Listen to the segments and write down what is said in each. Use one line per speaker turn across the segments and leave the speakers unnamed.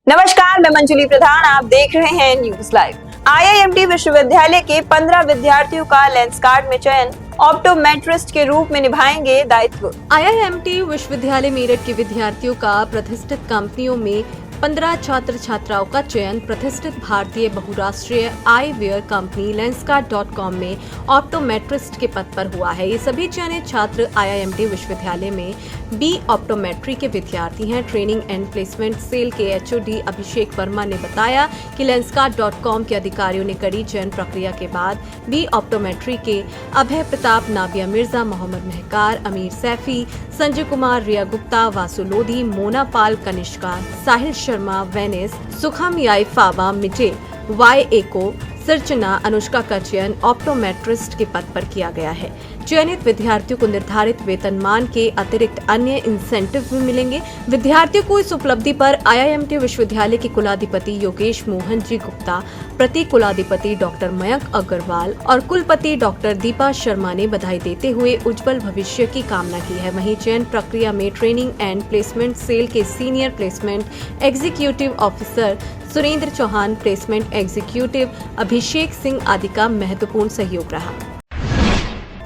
नमस्कार, मैं मंजुली प्रधान। आप देख रहे हैं न्यूज लाइव। आईआईएमटी विश्वविद्यालय के 15 विद्यार्थियों का लेंसकार्ट में चयन, ऑप्टोमेट्रिस्ट के रूप में निभाएंगे दायित्व।
आईआईएमटी विश्वविद्यालय मेरठ के विद्यार्थियों का प्रतिष्ठित कंपनियों में 15 छात्र छात्राओं का चयन प्रतिष्ठित भारतीय बहुराष्ट्रीय आईवेयर कंपनी लेंसकार्ट.com में ऑप्टोमेट्रिस्ट के पद पर हुआ है। ये सभी चयनित छात्र आईआईएमटी विश्वविद्यालय में बी ऑप्टोमेट्री के विद्यार्थी हैं। ट्रेनिंग एंड प्लेसमेंट सेल के एचओडी अभिषेक वर्मा ने बताया कि लेंसकार्ट.com के अधिकारियों ने कड़ी चयन प्रक्रिया के बाद बी ऑप्टोमेट्री के अभय प्रताप, नाबिया मिर्जा, मोहम्मद महकार, अमीर सैफी, संजय कुमार, रिया गुप्ता, वासु लोधी, मोना पाल, कनिष्का, साहिल शर्मा, वेनिस, सुखम याई, फाबा, मिटे, वाई एको, सिरचना, अनुष्का का चयन ऑप्टोमेट्रिस्ट के पद पर किया गया है। चयनित विद्यार्थियों को निर्धारित वेतनमान के अतिरिक्त अन्य इंसेंटिव भी मिलेंगे। विद्यार्थियों को इस उपलब्धि पर आईआईएमटी विश्वविद्यालय के कुलाधिपति योगेश मोहन जी गुप्ता, प्रति कुलाधिपति डॉक्टर मयंक अग्रवाल और कुलपति डॉक्टर दीपा शर्मा ने बधाई देते हुए उज्जवल भविष्य की कामना की है। वहीं चयन प्रक्रिया में ट्रेनिंग एंड प्लेसमेंट सेल के senior placement executive officer Surendra Chauhan, placement executive Abhishek Singh आदि का महत्वपूर्ण सहयोग रहा।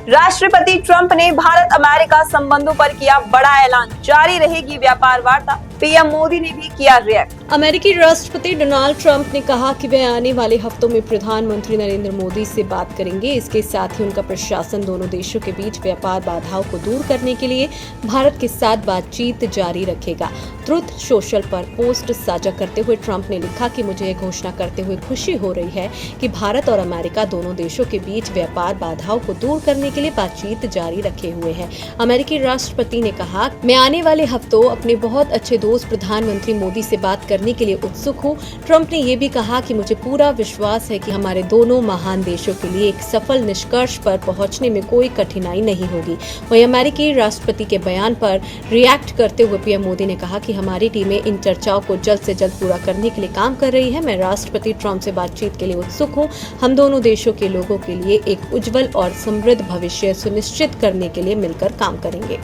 राष्ट्रपति ट्रंप ने भारत अमेरिका संबंधों पर किया बड़ा ऐलान, जारी रहेगी व्यापार वार्ता। पीएम मोदी ने भी किया रिएक्ट।
अमेरिकी राष्ट्रपति डोनाल्ड ट्रंप ने कहा कि वे आने वाले हफ्तों में प्रधानमंत्री नरेंद्र मोदी से बात करेंगे। इसके साथ ही उनका प्रशासन दोनों देशों के बीच व्यापार बाधाओं को दूर करने के लिए भारत के साथ बातचीत जारी रखेगा। ट्रुथ सोशल पर पोस्ट साझा करते हुए ट्रंप ने लिखा कि मुझे यह घोषणा करते हुए खुशी हो रही है कि भारत और अमेरिका दोनों देशों के बीच व्यापार बाधाओं को दूर करने के लिए बातचीत जारी रखे हुए हैं। अमेरिकी राष्ट्रपति ने कहा, मैं आने वाले हफ्तों अपने बहुत अच्छे दोस्त प्रधानमंत्री मोदी से बात करने के लिए उत्सुक हूँ। ट्रंप ने ये भी कहा कि मुझे पूरा विश्वास है कि हमारे दोनों महान देशों के लिए एक सफल निष्कर्ष पर पहुंचने में कोई कठिनाई नहीं होगी। वहीं अमेरिकी राष्ट्रपति के बयान पर रिएक्ट करते हुए पीएम मोदी ने कहा कि हमारी टीमें इन चर्चाओं को जल्द से जल्द पूरा करने के लिए काम कर रही है। मैं राष्ट्रपति ट्रंप से बातचीत के लिए उत्सुक हूँ। हम दोनों देशों के लोगों के लिए एक उज्जवल और समृद्ध भविष्य सुनिश्चित करने के लिए मिलकर काम करेंगे।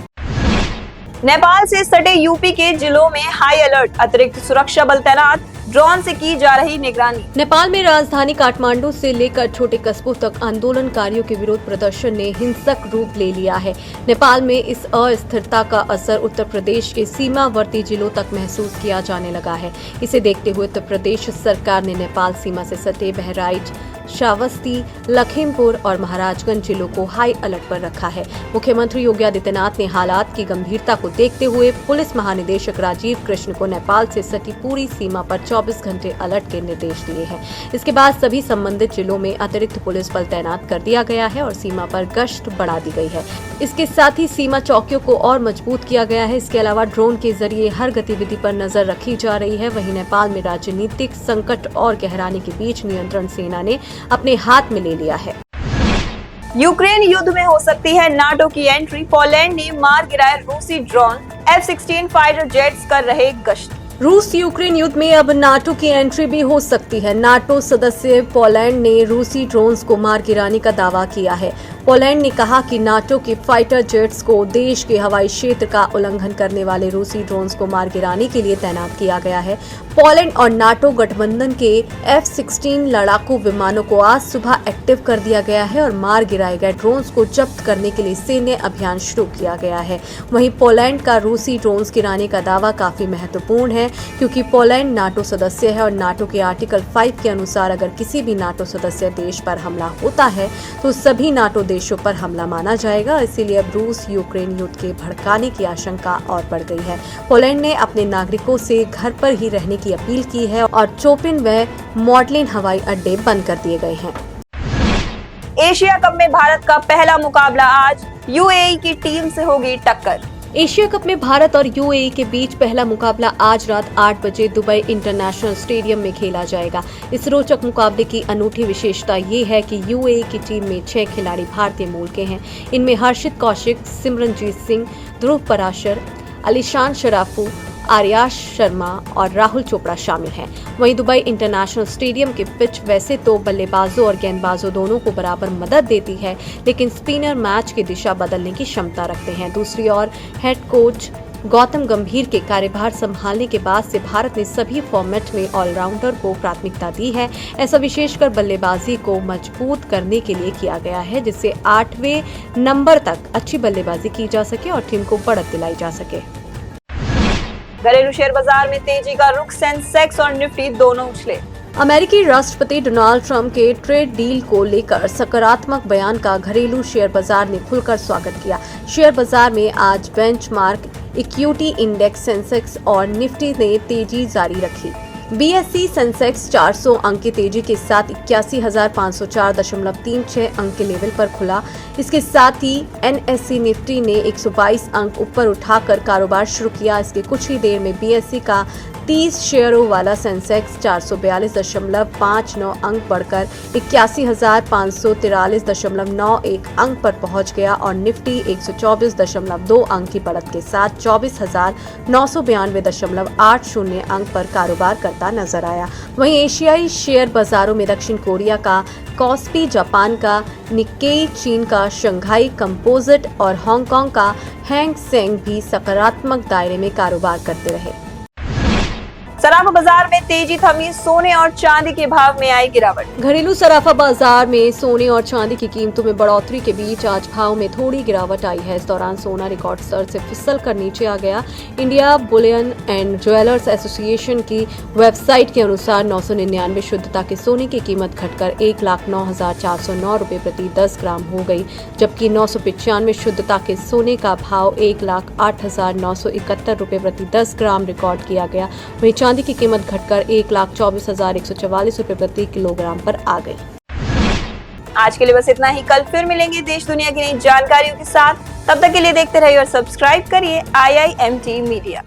नेपाल से सटे यूपी के जिलों में हाई अलर्ट, अतिरिक्त सुरक्षा बल तैनात, ड्रोन से की जा रही निगरानी।
नेपाल में राजधानी काठमांडू से लेकर छोटे कस्बों तक आंदोलनकारियों के विरोध प्रदर्शन ने हिंसक रूप ले लिया है। नेपाल में इस अस्थिरता का असर उत्तर प्रदेश के सीमावर्ती जिलों तक महसूस किया जाने लगा है। इसे देखते हुए उत्तर प्रदेश सरकार ने नेपाल सीमा से सटे बहराइच, श्रावस्ती, लखीमपुर और महाराजगंज जिलों को हाई अलर्ट पर रखा है। मुख्यमंत्री योगी आदित्यनाथ ने हालात की गंभीरता को देखते हुए पुलिस महानिदेशक राजीव कृष्ण को नेपाल से सटी पूरी सीमा पर 24 घंटे अलर्ट के निर्देश दिए हैं। इसके बाद सभी संबंधित जिलों में अतिरिक्त पुलिस बल तैनात कर दिया गया है और सीमा पर गश्त बढ़ा दी गई है। इसके साथ ही सीमा चौकियों को और मजबूत किया गया है। इसके अलावा ड्रोन के जरिए हर गतिविधि पर नजर रखी जा रही है। वहीं नेपाल में राजनीतिक संकट और गहराने के बीच नियंत्रण सेना ने अपने हाथ में ले लिया है।
यूक्रेन युद्ध में हो सकती है नाटो की एंट्री, पोलैंड ने मार गिराए रूसी ड्रोन, F-16 फाइटर जेट्स कर रहे गश्त।
रूस यूक्रेन युद्ध में अब नाटो की एंट्री भी हो सकती है। नाटो सदस्य पोलैंड ने रूसी ड्रोन्स को मार गिराने का दावा किया है। पोलैंड ने कहा कि नाटो के फाइटर जेट्स को देश के हवाई क्षेत्र का उल्लंघन करने वाले रूसी ड्रोन्स को मार गिराने के लिए तैनात किया गया है। पोलैंड और नाटो गठबंधन के F-16 लड़ाकू विमानों को आज सुबह एक्टिव कर दिया गया है और मार गिराए गए ड्रोन्स को जब्त करने के लिए सैन्य अभियान शुरू किया गया है। वहीं पोलैंड का रूसी ड्रोन्स गिराने का दावा काफी महत्वपूर्ण है क्योंकि पोलैंड नाटो सदस्य है और नाटो के आर्टिकल 5 के अनुसार अगर किसी भी नाटो सदस्य देश पर हमला होता है तो सभी नाटो देशों पर हमला माना जाएगा। इसीलिए अब रूस यूक्रेन युद्ध के भड़काने की आशंका और बढ़ गई है। पोलैंड ने अपने नागरिकों से घर पर ही रहने की अपील की है और चोपिन व मॉडलिन हवाई अड्डे बंद कर दिए गए हैं।
एशिया कप में भारत का पहला मुकाबला आज, यूएई की टीम से होगी टक्कर।
एशिया कप में भारत और यूएई के बीच पहला मुकाबला आज रात 8 बजे दुबई इंटरनेशनल स्टेडियम में खेला जाएगा। इस रोचक मुकाबले की अनूठी विशेषता ये है कि यूएई की टीम में 6 खिलाड़ी भारतीय मूल के हैं। इनमें हर्षित कौशिक, सिमरनजीत सिंह, ध्रुव पराशर, अलीशान शराफू, आर्याश शर्मा और राहुल चोपड़ा शामिल हैं। वहीं दुबई इंटरनेशनल स्टेडियम की पिच वैसे तो बल्लेबाजों और गेंदबाजों दोनों को बराबर मदद देती है, लेकिन स्पिनर मैच की दिशा बदलने की क्षमता रखते हैं। दूसरी ओर हेड कोच गौतम गंभीर के कार्यभार संभालने के बाद से भारत ने सभी फॉर्मेट में ऑलराउंडर को प्राथमिकता दी है। ऐसा विशेषकर बल्लेबाजी को मजबूत करने के लिए किया गया है, जिससे 8वें नंबर तक अच्छी बल्लेबाजी की जा सके और टीम को बढ़त दिलाई जा सके।
घरेलू शेयर बाजार में तेजी का रुख, सेंसेक्स और निफ्टी दोनों उछले।
अमेरिकी राष्ट्रपति डोनाल्ड ट्रंप के ट्रेड डील को लेकर सकारात्मक बयान का घरेलू शेयर बाजार ने खुलकर स्वागत किया। शेयर बाजार में आज बेंचमार्क इक्विटी इंडेक्स सेंसेक्स और निफ्टी ने तेजी जारी रखी। बीएसई सेंसेक्स 400 अंक की तेजी के साथ 81,504.36 अंक के लेवल पर खुला। इसके साथ ही एनएसई निफ्टी ने 122 अंक ऊपर उठाकर कारोबार शुरू किया। इसके कुछ ही देर में बीएसई का 30 शेयरों वाला सेंसेक्स 442.59 अंक बढ़कर 81,543.91 अंक पर पहुंच गया और निफ्टी 124.2 अंक की बढ़त के साथ 24,992.80 अंक पर कारोबार करता नजर आया। वहीं एशियाई शेयर बाजारों में दक्षिण कोरिया का कॉस्पी, जापान का निक्केई, चीन का शंघाई कंपोजिट और हांगकांग का हैंग सेंग भी सकारात्मक दायरे में कारोबार करते रहे।
सराफा बाजार में तेजी थमी, सोने और चांदी के भाव में आई गिरावट।
घरेलू सराफा बाजार में सोने और चांदी की कीमतों में बढ़ोतरी के बीच आज भाव में थोड़ी गिरावट आई है। इस दौरान सोना रिकॉर्ड स्तर से फिसल कर नीचे आ गया। India Boolean and jewellers association की वेबसाइट के अनुसार 999 शुद्धता के सोने की कीमत घटकर 1,09,409 रुपये प्रति 10 ग्राम हो गई, जबकि 995 शुद्धता के सोने का भाव 1,08,971 रुपये प्रति 10 ग्राम रिकॉर्ड किया गया। वहीं चांदी की कीमत घटकर 1,24,144 रुपये प्रति किलोग्राम पर आ गई।
आज के लिए बस इतना ही। कल फिर मिलेंगे देश दुनिया की नई जानकारियों के साथ। तब तक के लिए देखते रहिए और सब्सक्राइब करिए IIMT मीडिया।